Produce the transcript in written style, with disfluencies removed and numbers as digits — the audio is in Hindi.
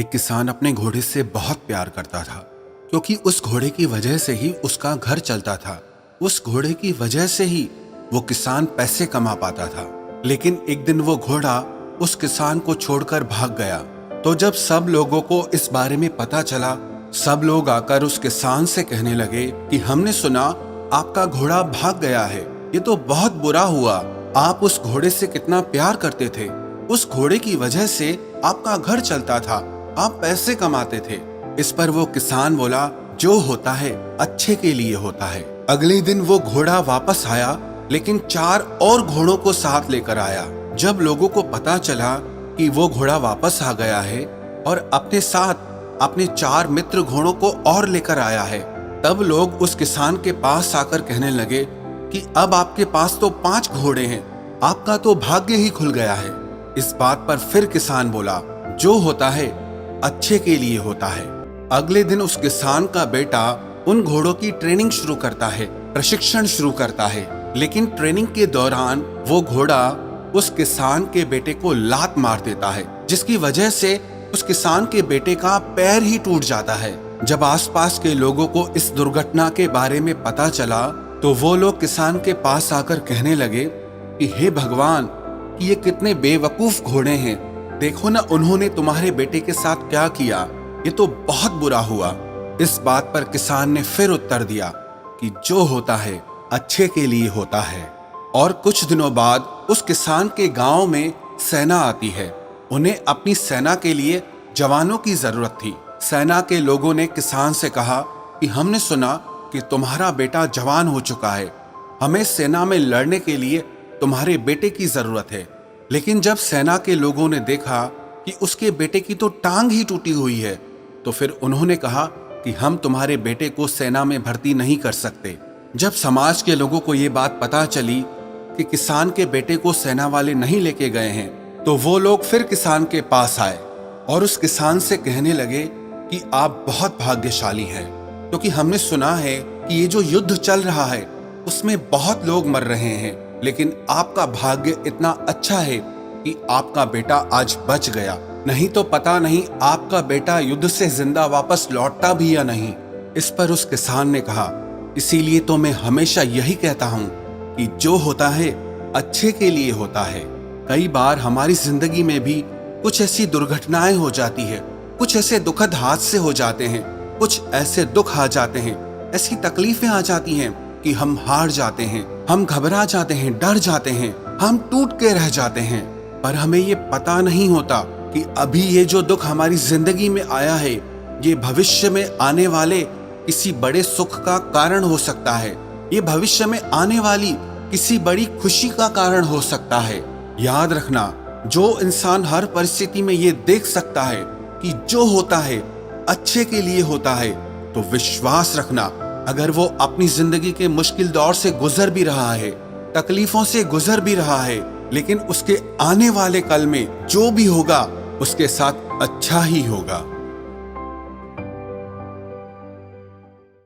एक किसान अपने घोड़े से बहुत प्यार करता था, क्योंकि उस घोड़े की वजह से ही उसका घर चलता था। उस घोड़े की वजह से ही वो किसान पैसे कमा पाता था। लेकिन एक दिन वो घोड़ा उस किसान को छोड़कर भाग गया। तो जब सब लोगों को इस बारे में पता चला, सब लोग आकर उस किसान से कहने लगे कि हमने सुना आपका घोड़ा भाग गया है। ये तो बहुत बुरा हुआ। आप उस घोड़े से कितना प्यार करते थे। उस घोड़े की वजह से आपका घर चलता था, आप पैसे कमाते थे। इस पर वो किसान बोला, जो होता है अच्छे के लिए होता है। अगले दिन वो घोड़ा वापस आया, लेकिन 4 और घोड़ों को साथ लेकर आया। जब लोगों को पता चला कि वो घोड़ा वापस आ गया है और अपने साथ अपने 4 मित्र घोड़ों को और लेकर आया है, तब लोग उस किसान के पास आकर कहने लगे कि अब आपके पास तो 5 घोड़े हैं, आपका तो भाग्य ही खुल गया है। इस बात पर फिर किसान बोला, जो होता है अच्छे के लिए होता है। अगले दिन उस किसान का बेटा उन घोड़ों की ट्रेनिंग शुरू करता है, प्रशिक्षण शुरू करता है। लेकिन ट्रेनिंग के दौरान वो घोड़ा उस किसान के बेटे को लात मार देता है, जिसकी वजह से उस किसान के बेटे का पैर ही टूट जाता है। जब आसपास के लोगों को इस दुर्घटना के बारे में पता चला, तो वो लोग किसान के पास आकर कहने लगे कि हे भगवान, कि ये कितने बेवकूफ घोड़े हैं। देखो ना, उन्होंने तुम्हारे बेटे के साथ क्या किया। ये तो बहुत बुरा हुआ। इस बात पर किसान ने फिर उत्तर दिया कि जो होता है अच्छे के लिए होता है। और कुछ दिनों बाद उस किसान के गांव में सेना आती है। उन्हें अपनी सेना के लिए जवानों की जरूरत थी। सेना के लोगों ने किसान से कहा कि हमने सुना कि तुम्हारा बेटा जवान हो चुका है, हमें सेना में लड़ने के लिए तुम्हारे बेटे की जरूरत है। लेकिन जब सेना के लोगों ने देखा कि उसके बेटे की तो टांग ही टूटी हुई है, तो फिर उन्होंने कहा कि हम तुम्हारे बेटे को सेना में भर्ती नहीं कर सकते। जब समाज के लोगों को ये बात पता चली कि किसान के बेटे को सेना वाले नहीं लेके गए हैं, तो वो लोग फिर किसान के पास आए और उस किसान से कहने लगे कि आप बहुत भाग्यशाली हैं, क्योंकि हमने सुना है कि ये जो युद्ध चल रहा है उसमें बहुत लोग मर रहे हैं, लेकिन आपका भाग्य इतना अच्छा है कि आपका बेटा आज बच गया। नहीं तो पता नहीं आपका बेटा युद्ध से जिंदा वापस लौटता भी या नहीं। इस पर उस किसान ने कहा, इसीलिए तो मैं हमेशा यही कहता हूँ कि जो होता है अच्छे के लिए होता है। कई बार हमारी जिंदगी में भी कुछ ऐसी दुर्घटनाएं हो जाती है, कुछ ऐसे दुखद हादसे हो जाते हैं, कुछ ऐसे दुख आ जाते हैं, ऐसी तकलीफें आ जाती हैं कि हम हार जाते हैं, हम घबरा जाते हैं, डर जाते हैं, हम टूट के रह जाते हैं। पर हमें ये पता नहीं होता कि अभी ये जो दुख हमारी जिंदगी में आया है, ये भविष्य में आने वाले किसी बड़े सुख का कारण हो सकता है। ये भविष्य में आने वाली किसी बड़ी खुशी का कारण हो सकता है। याद रखना, जो इंसान हर परिस्थिति में ये देख सकता है कि जो होता है अच्छे के लिए होता है, तो विश्वास रखना, अगर वो अपनी जिंदगी के मुश्किल दौर से गुजर भी रहा है, तकलीफों से गुजर भी रहा है, लेकिन उसके आने वाले कल में जो भी होगा उसके साथ अच्छा ही होगा।